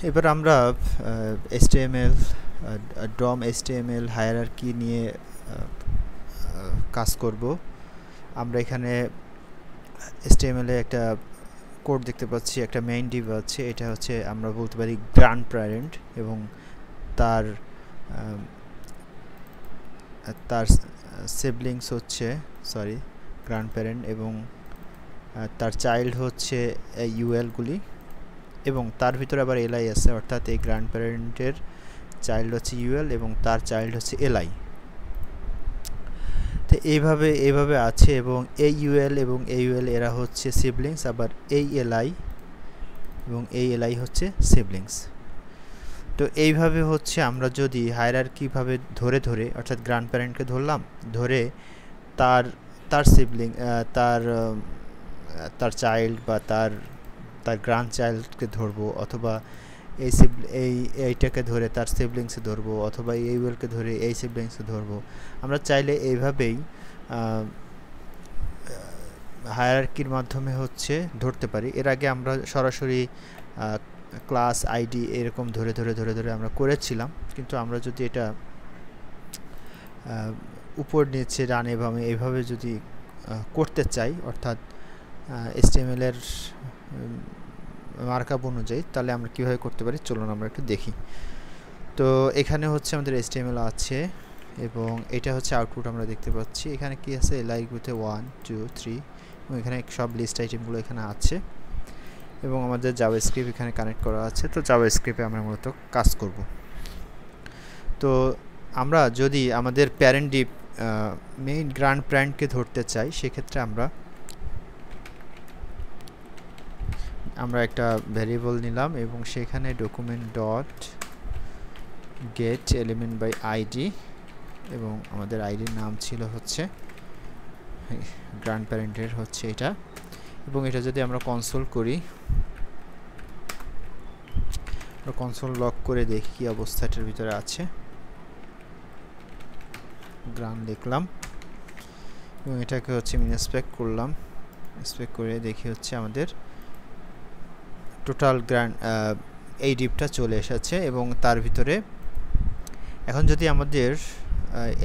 এবার আমরা HTML DOM HTML hierarchy নিয়ে কাজ করব। আমরা এখানে HTML এ একটা কোড দেখতে পাচ্ছি, একটা মেইন ডিভ আছে। এটা হচ্ছে আমরা বলতে পারি গ্র্যান্ড প্যারেন্ট, এবং তার তার সিবলিংস হচ্ছে গ্র্যান্ড প্যারেন্ট, এবং তার চাইল্ড হচ্ছে ইউএলগুলি, এবং তার ভিতরে আবার এলআই আছে, অর্থাৎ এই গ্র্যান্ড প্যারেন্টের চাইল্ড হচ্ছে ইউএল এবং তার চাইল্ড হচ্ছে এলআই। তো এইভাবে আছে, এবং এই ইউএল এবং এই ইউএল এরা হচ্ছে সিবলিংস, আবার এই এলআই এবং এই এলআই হচ্ছে সিবলিংস। তো এইভাবে হচ্ছে আমরা যদি হায়ারার্কিভাবে ধরে অর্থাৎ গ্র্যান্ড প্যারেন্টকে ধরে তার তার সিবলিং তার চাইল্ড বা তার গ্র্যান্ড চাইল্ডকে ধরবো, অথবা এইটাকে ধরে তার সিবলিংসে ধরবো, অথবা এই ইউএলকে ধরে এই সিবলিংসে ধরবো। আমরা চাইলে এইভাবেই হায়ারার্কির মাধ্যমে হচ্ছে ধরতে পারি। এর আগে আমরা সরাসরি ক্লাস আইডি এরকম ধরে আমরা করেছিলাম, কিন্তু আমরা যদি এটা উপর নিচে ডানে বামে এইভাবে যদি করতে চাই, অর্থাৎ HTML এর মার্কআপ অনুযায়ী, তাহলে আমরা কিভাবে করতে পারি চলুন আমরা একটু দেখি। তো এখানে হচ্ছে আমাদের HTML আছে, এবং এটা হচ্ছে আউটপুট আমরা দেখতে পাচ্ছি। এখানে কি আছে, এলআই গুতে 1 2 3, এবং এখানে সব লিস্ট আইটেমগুলো এখানে আছে, এবং আমাদের জাভাস্ক্রিপ্ট এখানে কানেক্ট করা আছে। তো জাভাস্ক্রিপ্টে আমরা মূলত কাজ করব। তো আমরা যদি আমাদের প্যারেন্ট ডিভ মেইন গ্র্যান্ড প্যারেন্টকে ধরতে চাই, সেক্ষেত্রে আমরা একটা ভ্যারিয়েবল নিলাম, এবং সেখানে document dot get element by ID, এবং আমাদের আইডির নাম ছিল হচ্ছে গ্র্যান্ড প্যারেন্টের হচ্ছে এটা। এবং এটা যদি আমরা কনসোল করি, কনসোল লক করে দেখি কি অবস্থা এটার ভিতরে আছে। গ্র্যান্ড লিখলাম, এবং এটাকে হচ্ছে ইন্সপেক্ট করলাম। ইন্সপেক্ট করে দেখি হচ্ছে আমাদের টোটাল গ্র্যান্ড এই ডিভটা চলে এসেছে, এবং তার ভিতরে এখন যদি আমাদের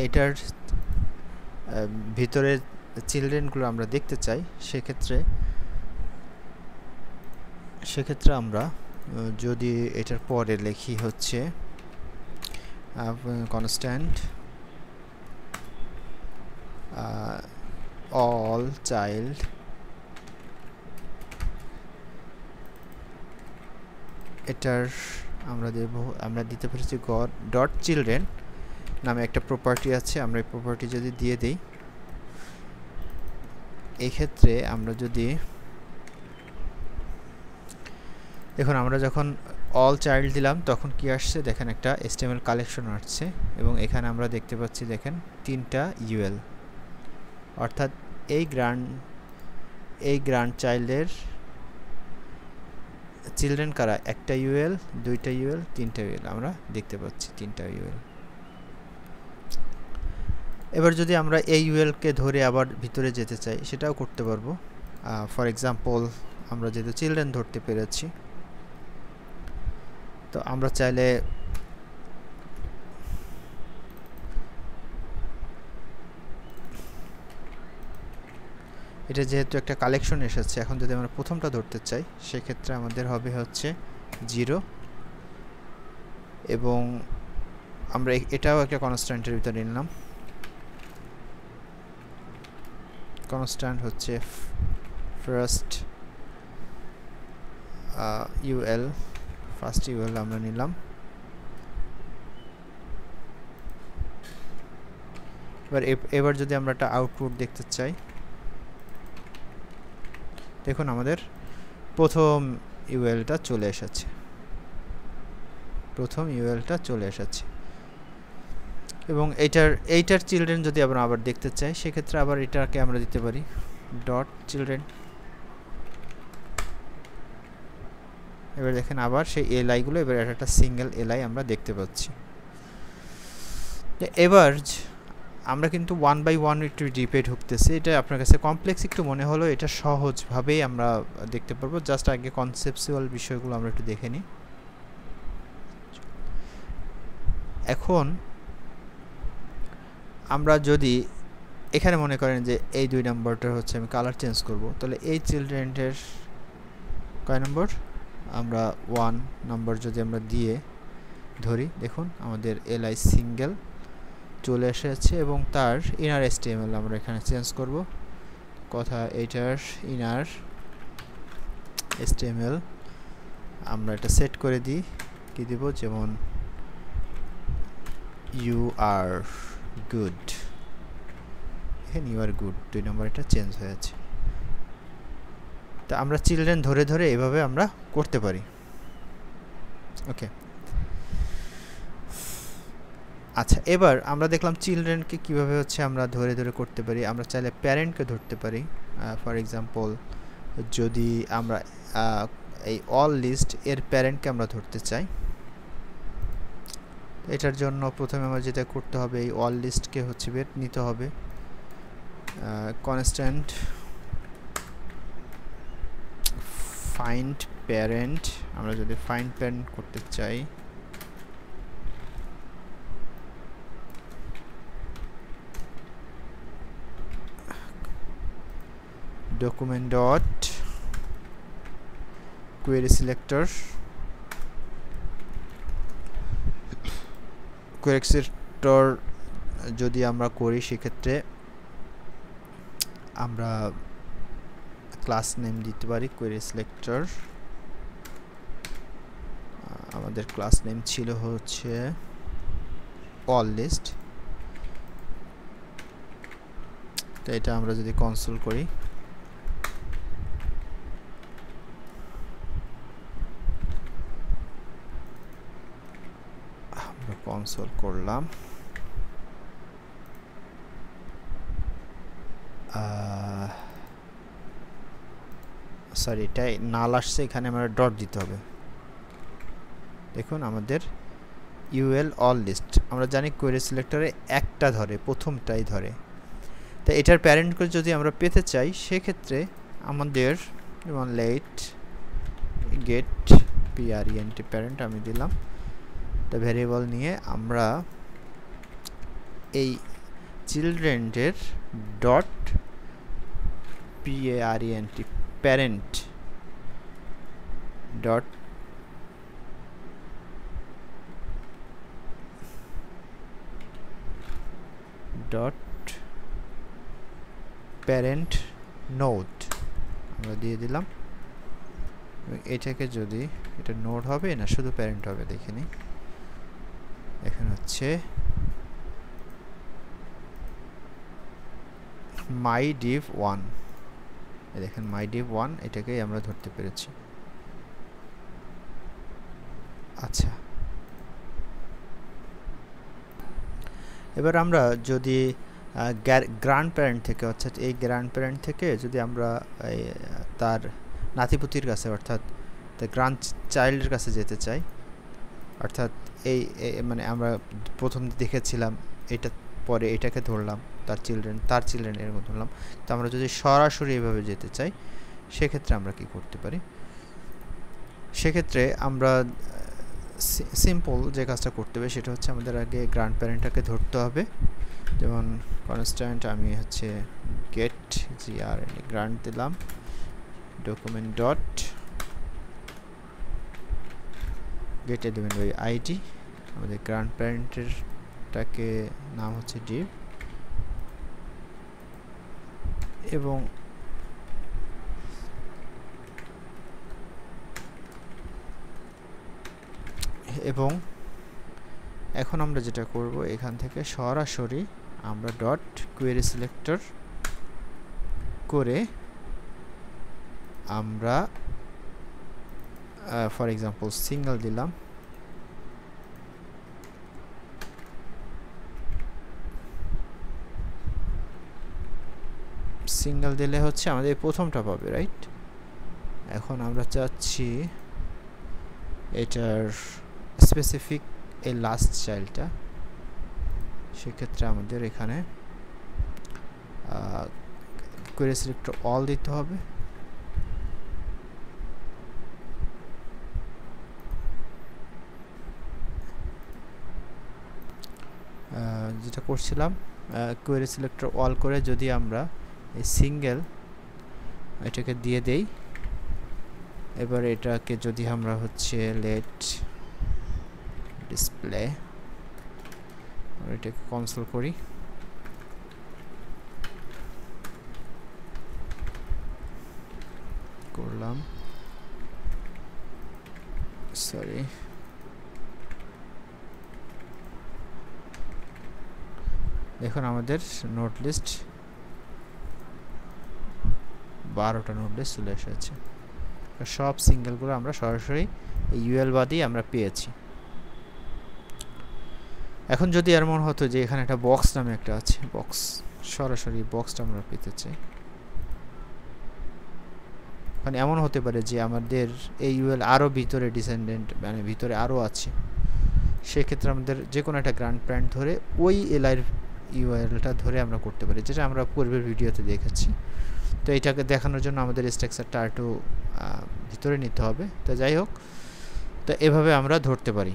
এটার ভিতরে চিলড্রেনগুলো আমরা দেখতে চাই, সেক্ষেত্রে আমরা যদি এটার পরে লিখি হচ্ছে কনস্ট্যান্ট অল চাইল্ড এটার আমরা দিতে পেরেছি ডট চিলড্রেন নামে একটা প্রপার্টি আছে। আমরা এই প্রপার্টি যদি দিয়ে দিই, এই ক্ষেত্রে আমরা যদি দেখুন, আমরা যখন অল চাইল্ড দিলাম তখন কি আসছে দেখেন, একটা HTML কালেকশন আসছে, এবং এখানে আমরা দেখতে পাচ্ছি দেখেন 3টা ইউএল, অর্থাৎ এই গ্র্যান্ড চাইল্ডের চিলড্রেন কারা, একটা ইউএল, 2টা ইউএল, 3টা ইউএল, আমরা দেখতে পাচ্ছি 3টা ইউএল। এবার যদি আমরা এই ইউএলকে ধরে আবার ভিতরে যেতে চাই, সেটাও করতে পারবো। ফর এক্সাম্পল, আমরা যেহেতু চিলড্রেন ধরতে পেরেছি, তো আমরা চাইলে এটা যেহেতু একটা কালেকশন এসেছে, এখন যদি আমরা প্রথমটা ধরতে চাই, সেক্ষেত্রে আমাদের হবে হচ্ছে 0, এবং আমরা এটাও একটা কনস্ট্যান্টের ভিতরে নিলাম। কনস্ট্যান্ট হচ্ছে ফার্স্ট ইউএল, ফার্স্ট ইউএল আমরা নিলাম। এবার যদি আমরা একটা আউটপুট দেখতে চাই, দেখুন আমাদের প্রথম ইউএলটা চলে এসেছে, এবং এইটার চিলড্রেন যদি আমরা আবার দেখতে চাই, সেক্ষেত্রে আবার এটাকে আমরা দিতে পারি ডট চিলড্রেন। এবার দেখেন আবার সেই এলআইগুলো, এবার একটা সিঙ্গেল এলআই আমরা দেখতে পাচ্ছি। এবার আমরা কিন্তু 1 বাই 1 একটু ডিপে ঢুকতেছি। এটা আপনার কাছে কমপ্লেক্স একটু মনে হলো, এটা সহজভাবেই আমরা দেখতে পারবো। জাস্ট আগে কনসেপচুয়াল বিষয়গুলো আমরা একটু দেখে নিই। এখন আমরা যদি এখানে মনে করেন যে এই 2 নম্বরটা হচ্ছে আমি কালার চেঞ্জ করব, তাহলে এই চিলড্রেনের কয় নম্বর, আমরা 1 নম্বর যদি আমরা দিয়ে ধরি, দেখুন আমাদের এলআই সিঙ্গেল চলে এসেছে এবং তার ইনার এসটিএমএল আমরা এখানে চেঞ্জ করব। কথা এটার ইনার এসটিএমএল আমরা এটা সেট করে দিই, কি দিব, যেমন ইউ আর গুড, এখানে ইউ আর গুড 2 নম্বর এটা চেঞ্জ হয়েছে। তা আমরা চিলড্রেন ধরে ধরে এভাবে আমরা করতে পারি। ওকে, আচ্ছা এবার আমরা দেখলাম চিলড্রেনকে কিভাবে হচ্ছে আমরা ধরে ধরে করতে পারি। আমরা চাইলে প্যারেন্টকে ধরতে পারি। ফর এক্সাম্পল যদি আমরা এই অল লিস্ট এর প্যারেন্টকে আমরা ধরতে চাই, এটার জন্য প্রথমে আমরা যেটা করতে হবে, এই অল লিস্টকে হচ্ছে বের নিতে হবে। কনস্ট্যান্ট ফাইন্ড প্যারেন্ট, আমরা যদি ফাইন্ড প্যারেন্ট করতে চাই, document dot query selector, query selector যদি আমরা করি সেক্ষেত্রে আমরা ক্লাস নেম দিতে পারি query selector। আমাদের ক্লাস নেম ছিল হচ্ছে all list। তো এটা আমরা যদি কনসোল করি, আমরা কনসোল করলাম, সরি এটাই নাল আসছে, এখানে আমরা ডট দিতে হবে। দেখুন আমাদের ইউএল অল লিস্ট, আমরা জানি কোয়েরি সিলেক্টরে একটা ধরে, প্রথমটাই ধরে। তো এটার প্যারেন্টকে যদি আমরা পেতে চাই সেক্ষেত্রে আমাদের যেমন লেট গেট প্যারেন্ট প্যারেন্ট আমি দিলাম, একটা ভ্যারিয়েবল নিয়ে আমরা এই চিলড্রেনের dot parent parent dot dot parent node আমরা দিয়ে দিলাম। এটাকে যদি এটা নোড হবে না শুধু প্যারেন্ট হবে, দেখে নিই। এখানে হচ্ছে মাই ডিভ 1, দেখেন মাই ডিভ 1, এটাকেই আমরা ধরতে পেরেছি। আচ্ছা এবার আমরা যদি গ্র্যান্ড প্যারেন্ট থেকে, অর্থাৎ এই গ্র্যান্ড প্যারেন্ট থেকে যদি আমরা তার নাতিপুতির কাছে অর্থাৎ দ্য গ্র্যান্ড চাইল্ডের কাছে যেতে চাই, অর্থাৎ এই মানে আমরা প্রথম দেখেছিলাম এটা, পরে এটাকে ধরলাম তার চিলড্রেন এর মতো ধরলাম। তো আমরা যদি সরাসরি এভাবে যেতে চাই সেক্ষেত্রে আমরা কি করতে পারি, সেক্ষেত্রে আমরা সিম্পল যে কাজটা করতে হবে সেটা হচ্ছে আমাদের আগে গ্র্যান্ড প্যারেন্টটাকে ধরতে হবে। যেমন কনস্ট্যান্ট আমি হচ্ছে গেট গ্র্যান্ড দিলাম, document dot get element by ID, আমাদের গ্র্যান্ড প্যারেন্টেরটাকে নাম হচ্ছে ডিভ, এবং এখন আমরা যেটা করব, এখান থেকে সরাসরি আমরা ডট কোয়েরি সিলেক্টর করে আমরা ফর এক্সাম্পল সিঙ্গেল দিলাম, সিঙ্গেল দিলে হচ্ছে আমাদের প্রথমটা পাবে, রাইট? এখন আমরা চাচ্ছি এটার স্পেসিফিক এই লাস্ট চাইল্ডটা, সেক্ষেত্রে আমাদের এখানে কোয়েরি সিলেক্টর অল দিতে হবে। যেটা করছিলাম কোয়েরি সিলেক্টর অল করে যদি আমরা এই সিঙ্গেল এটাকে দিয়ে দেই, এবার এটাকে যদি আমরা হচ্ছে লেট ডিসপ্লে এটাকে কনসোল করি, করলাম সরি দেখুন আমাদের নোট লিস্ট 12টা নোট লিস্ট চলে এসেছে। সব সিঙ্গেলগুলো আমরা সরাসরি এই ইউএল বাদেই আমরা পেয়েছি। এখন যদি এমন হতো যে এখানে একটা বক্স নামে একটা আছে, বক্স, সরাসরি বক্সটা আমরা পেতে চাই, মানে এমন হতে পারে যে আমাদের এই ইউএল আরও ভিতরে ডিসেন্ডেন্ট মানে ভিতরে আরও আছে, সেক্ষেত্রে আমাদের যে কোনো একটা গ্রান্ড প্যারেন্ট ধরে ওই এলআইয়ের ইউআরএলটা ধরে আমরা করতে পারি, যেটা আমরা পূর্বের ভিডিওতে দেখেছি। তো এটাকে দেখানোর জন্য আমাদের স্ট্রাকচারটা একটু ভিতরে নিতে হবে। তো যাই হোক, তো এভাবে আমরা ধরতে পারি।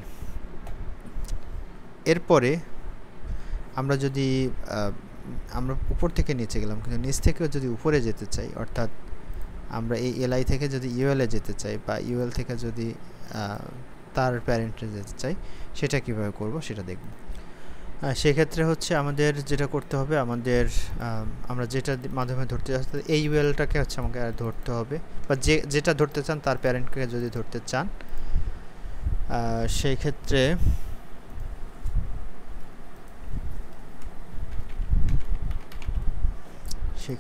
এরপরে আমরা যদি আমরা উপর থেকে নিচে গেলাম, কিন্তু নিচ থেকেও যদি উপরে যেতে চাই, অর্থাৎ আমরা এই এলআই থেকে যদি ইউএলে যেতে চাই বা ইউএল থেকে যদি তার প্যারেন্টে যেতে চাই, সেটা কিভাবে করব সেটা দেখব। সেক্ষেত্রে হচ্ছে আমাদের যেটা করতে হবে, আমাদের আমরা যেটা মাধ্যমে ধরতে যাচ্ছি এই ইউএলটাকে হচ্ছে আমাকে ধরতে হবে, বা যেটা ধরতে চান তার প্যারেন্টকে যদি ধরতে চান, সেই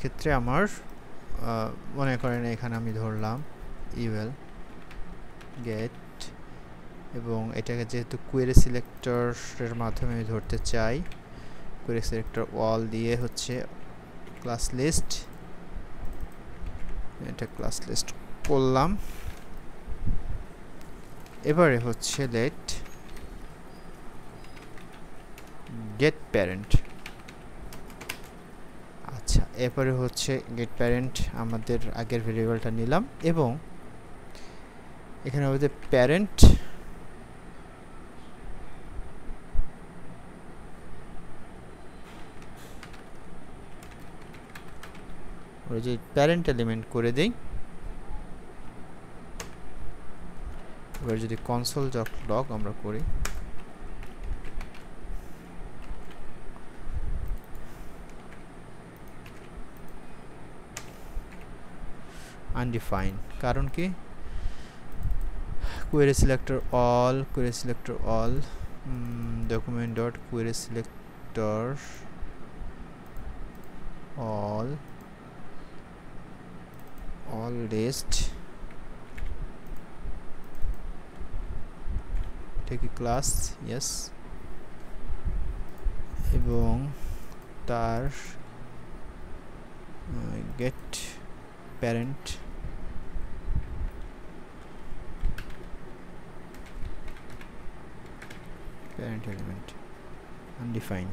ক্ষেত্রে আমার মনে করেন এখানে আমি ধরলাম ইউএল গেট, এবং এটাকে যেহেতু কোয়েরি সিলেক্টরের মাধ্যমে আমি ধরতে চাই, কোয়েরি সিলেক্টর অল দিয়ে হচ্ছে ক্লাস লিস্ট, এটা ক্লাস লিস্ট করলাম। এবারে হচ্ছে লেট গেট প্যারেন্ট। আচ্ছা, এরপরে হচ্ছে গেট প্যারেন্ট আমাদের আগের ভেরিয়েবলটা নিলাম, এবং এখানে আমাদের প্যারেন্ট যে প্যারেন্ট এলিমেন্ট করে দেই। এবার যদি কনসোল ডট লগ আমরা করি, আনডিফাইন্ড, কারণ কি query selector all document dot query selector all list, এটা কি ক্লাস, ইয়েস, এবং তার get parent element undefined,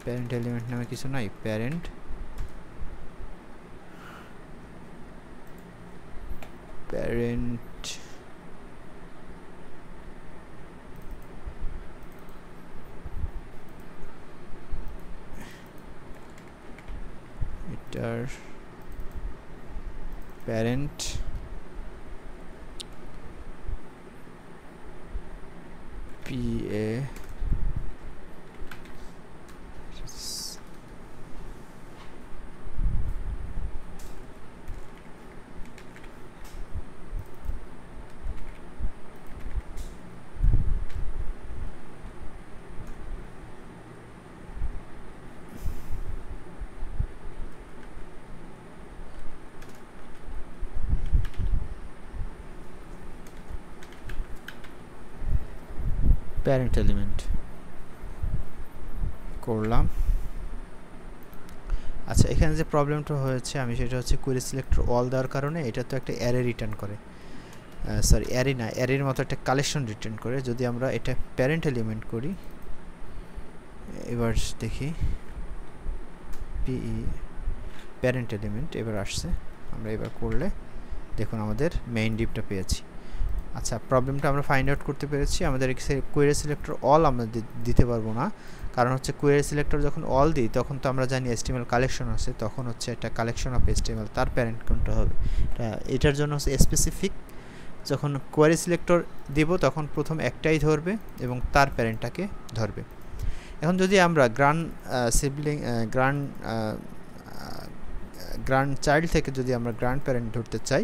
parent element নামে কিছু নাই, প্যারেন্ট এটার প্যারেন্ট PA প্যারেন্ট এলিমেন্ট করলাম। আচ্ছা, এখানে যে প্রবলেমটা হয়েছে আমি সেটা হচ্ছে কোয়েরি সিলেক্টর অল দেওয়ার কারণে এটা তো একটা অ্যারে রিটার্ন করে, সরি অ্যারে না, অ্যারের মতো একটা কালেকশন রিটার্ন করে। যদি আমরা এটা প্যারেন্ট এলিমেন্ট করি, এবার দেখি PE প্যারেন্ট এলিমেন্ট এবার আসছে, আমরা এবার করলে দেখুন আমাদের মেইন ডিপটা পেয়েছি। আচ্ছা, প্রবলেমটা আমরা ফাইন্ড আউট করতে পেরেছি। আমাদের কোয়েরি সিলেক্টর অল আমরা দিতে পারবো না, কারণ হচ্ছে কোয়েরি সিলেক্টর যখন অল দিই তখন তো আমরা জানি HTML কালেকশন আছে, তখন হচ্ছে একটা কালেকশন অফ HTML, তার প্যারেন্ট কোনটা হবে এটার জন্য হচ্ছে স্পেসিফিক। যখন কোয়েরি সিলেক্টর দেব তখন প্রথম একটাই ধরবে এবং তার প্যারেন্টটাকে ধরবে। এখন যদি আমরা গ্রান্ড চাইল্ড থেকে যদি আমরা গ্রান্ড প্যারেন্ট ধরতে চাই,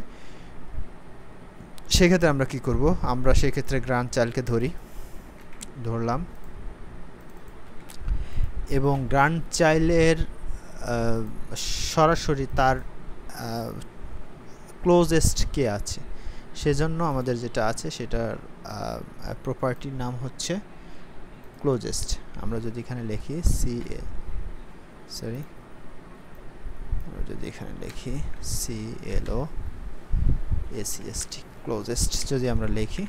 সেক্ষেত্রে আমরা কি করব? আমরা সেক্ষেত্রে গ্রান্ড চাইল্ডকে ধরলাম এবং গ্রান্ড চাইল্ডের সরাসরি তার ক্লোজেস্ট কে আছে, সেজন্য আমাদের যেটা আছে সেটার প্রপার্টির নাম হচ্ছে ক্লোজেস্ট। আমরা যদি এখানে লিখি CLOACST ক্লোজেস্ট যদি আমরা লিখি,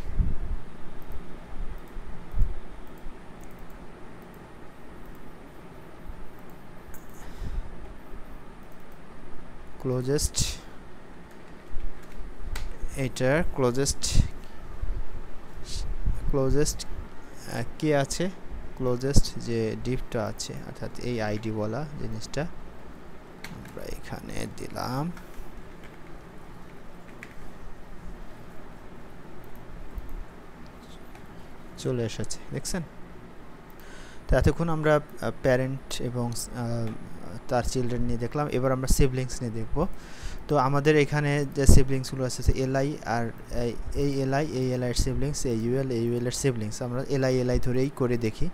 ক্লোজেস্ট, এটার ক্লোজেস্ট কি আছে? ক্লোজেস্ট যে ডিভটা আছে, অর্থাৎ এই আইডি বলা জিনিসটা আমরা এখানে দিলাম। চলে এসেছে, দেখছেন? তো এতক্ষণ আমরা প্যারেন্ট এবং তার চিলড্রেন নিয়ে দেখলাম, এবার আমরা সিবলিংস নিয়ে দেখব। তো আমাদের এখানে যে সিবলিংসগুলো আছে এলআই আর এই এলআই এর সিবলিংস, এই ইউএল এর সিবলিংস, আমরা এলআই ধরেই করে দেখি।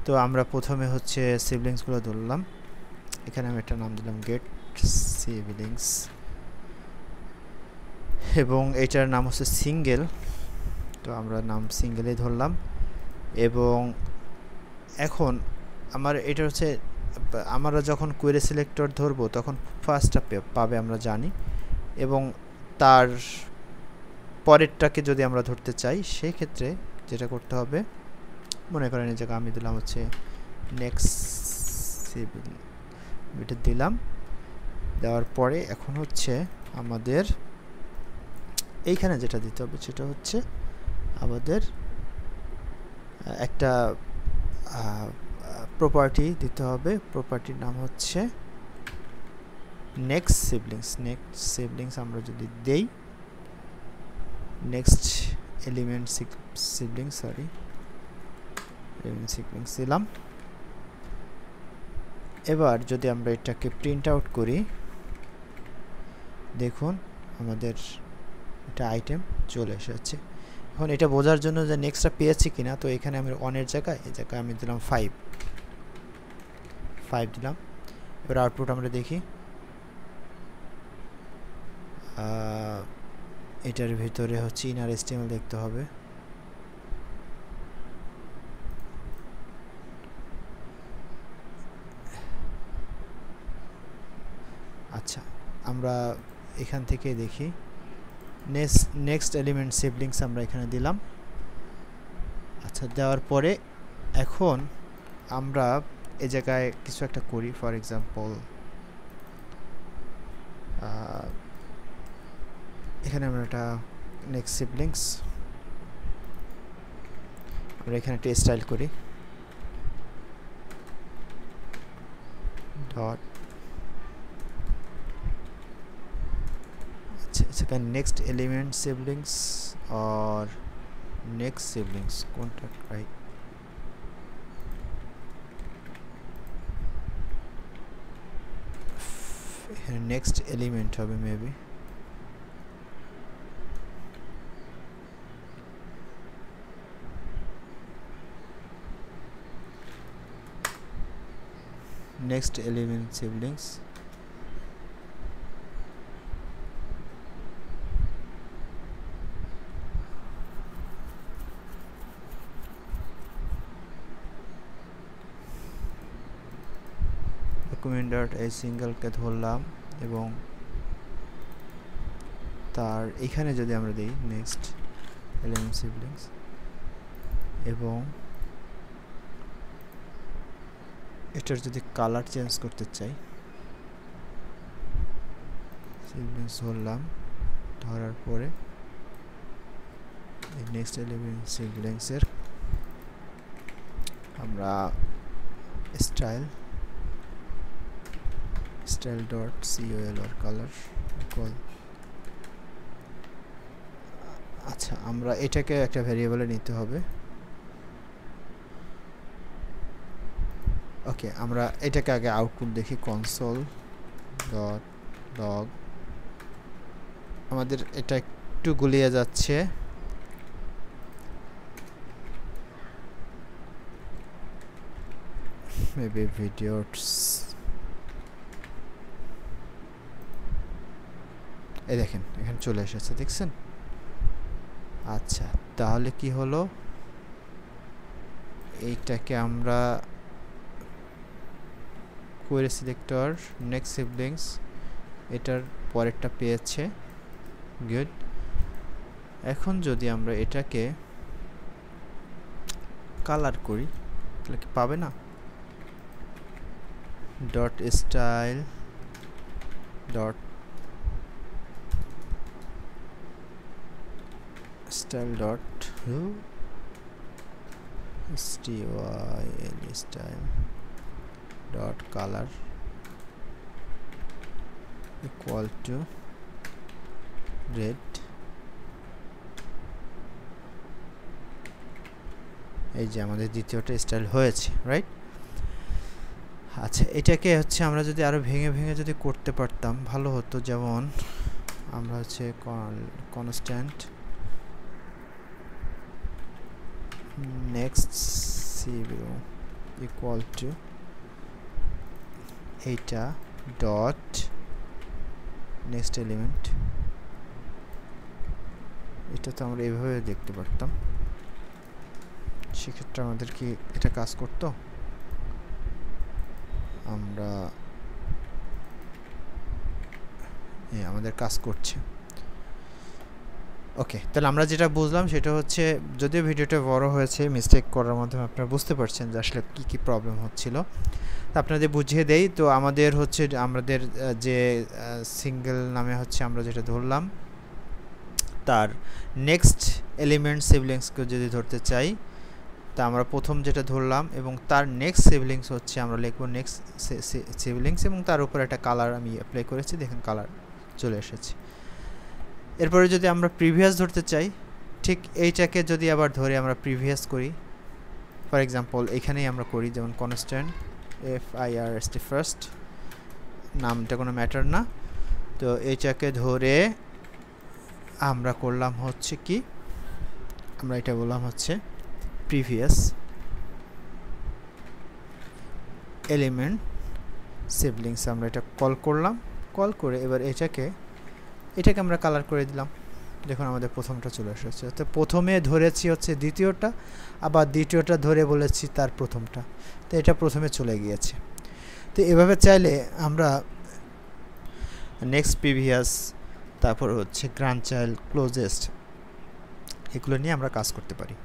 তো আমরা প্রথমে হচ্ছে সিবলিংসগুলো ধরলাম, এখানে আমি একটা নাম দিলাম গেট সিবলিংস এবং এটার নাম হচ্ছে সিঙ্গেল। তো আমরা নাম সিঙ্গেলই ধরলাম এবং এখন এটা হচ্ছে আমরা যখন কোয়েরি সিলেক্টর ধরবো তখন ফার্স্টটা পাবে আমরা জানি, এবং তার পরেরটাকে যদি আমরা ধরতে চাই সেক্ষেত্রে যেটা করতে হবে, মনে করেন এই জায়গায় আমি দিলাম হচ্ছে নেক্সট সিবলিং, এটা দিলাম। দেওয়ার পরে এখন হচ্ছে আমাদের এইখানে যেটা দিতে হবে সেটা হচ্ছে আমাদের একটা প্রপার্টি দিতে হবে। প্রপার্টির নাম হচ্ছে নেক্সট সিবলিংস আমরা যদি দেই, নেক্সট এলিমেন্ট সিবলিংস দিলাম। এবার যদি আমরা এটাকে প্রিন্ট আউট করি, দেখুন আমাদের এটা আইটেম চলে এসেছে। এখন এটা বোঝার জন্য যে নেক্সটটা পেয়েছি কিনা, তো এখানে আমি অনের জায়গায় এই জায়গায় আমি দিলাম 5 দিলাম। এবার আউটপুট আমরা দেখি, এটার ভিতরে হচ্ছে ইনার HTML দেখতে হবে। আচ্ছা, আমরা এখান থেকে দেখি নেক্সট এলিমেন্ট সিবলিংস আমরা এখানে দিলাম। আচ্ছা, দেওয়ার পরে এখন আমরা এই জায়গায় কিছু একটা করি, ফর এক্সাম্পল এখানে আমরা একটা নেক্সট সিবলিংস, আমরা এখানে একটা স্টাইল করি ডট, সেখানে next element siblings or next siblings contact right, এখানে নেক্সট এলিমেন্ট হবে maybe, next element siblings, document.async কে ধরলাম এবং তার এখানে যদি আমরা দেই নেক্সট এলিমেন্ট সিবলিংস এবং এটার যদি কালার চেঞ্জ করতে চাই, সিবলিংস ধরলাম, ধরার পরে নেক্সট এলিমেন্ট সিবলিংসের আমরা style dot color color equal আচ্ছা আমরা এটাকে একটা ভেরিয়েবলে নিতে হবে ওকে আমরা এটাকে আগে আউটপুট দেখি console.log আমাদের এটা একটু গুলিয়ে যাচ্ছে maybe videos এই দেখেন এখানে চলে এসেছে দেখছেন আচ্ছা তাহলে কি হলো এইটাকে আমরা query selector next siblings এটার পরেরটা পেয়েছে গুড এখন যদি আমরা এটাকে কালার করি তাহলে কি পাবে না dot style dot style dot style dot color equal to red এই যে আমাদের দ্বিতীয়টা স্টাইল হয়েছে রাইট আচ্ছা এটাকে হচ্ছে আমরা যদি আরো ভেঙে ভেঙে যদি করতে পারতাম ভালো হতো যেমন আমরা হচ্ছে constant next cbo equal to এটা dot next element এটা তো আমরা এইভাবে দেখতে পারতাম সেক্ষেত্রে আমাদের কি এটা কাজ করতো আমরা আমাদের কাজ করছে ওকে তাহলে আমরা যেটা বুঝলাম সেটা হচ্ছে যদিও ভিডিওটা বড় হয়েছে মিস্টেক করার মাধ্যমে আপনারা বুঝতে পারছেন যে আসলে কি প্রবলেম হচ্ছিল তো আপনাদের বুঝিয়ে দেই তো আমাদের হচ্ছে আমাদের যে সিঙ্গেল নামে হচ্ছে আমরা যেটা ধরলাম তার নেক্সট এলিমেন্ট সিবলিংসকে যদি ধরতে চাই তা আমরা প্রথম যেটা ধরলাম এবং তার নেক্সট সিবলিংস হচ্ছে আমরা লিখব নেক্সট সিবলিংস এবং তার উপর একটা কালার আমি অ্যাপ্লাই করেছি দেখেন কালার চলে এসেছে এরপরে যদি আমরা প্রিভিয়াস ধরতে চাই ঠিক এইটাকে যদি আবার ধরে আমরা প্রিভিয়াস করি ফর एग्जांपल এখানেই আমরা করি যেমন কনস্ট্যান্ট first ফার্স্ট নামটা কোনো ম্যাটার না তো এইটাকে ধরে আমরা করলাম হচ্ছে কি আমরা এটা বললাম হচ্ছে প্রিভিয়াস এলিমেন্ট সিবলিংস আমরা এটা কল করলাম কল করে এবার এটাকে আমরা কালার করে দিলাম দেখুন আমাদের প্রথমটা চলে এসেছে তো প্রথমে ধরেছি হচ্ছে দ্বিতীয়টা আবার দ্বিতীয়টা ধরে বলেছি তার প্রথমটা তো এটা প্রথমে চলে গিয়েছে তো এভাবে চাইলে আমরা নেক্সট প্রিভিয়াস তারপর হচ্ছে গ্র্যান্ড চাইল্ড ক্লোজেস্ট এগুলো নিয়ে আমরা কাজ করতে পারি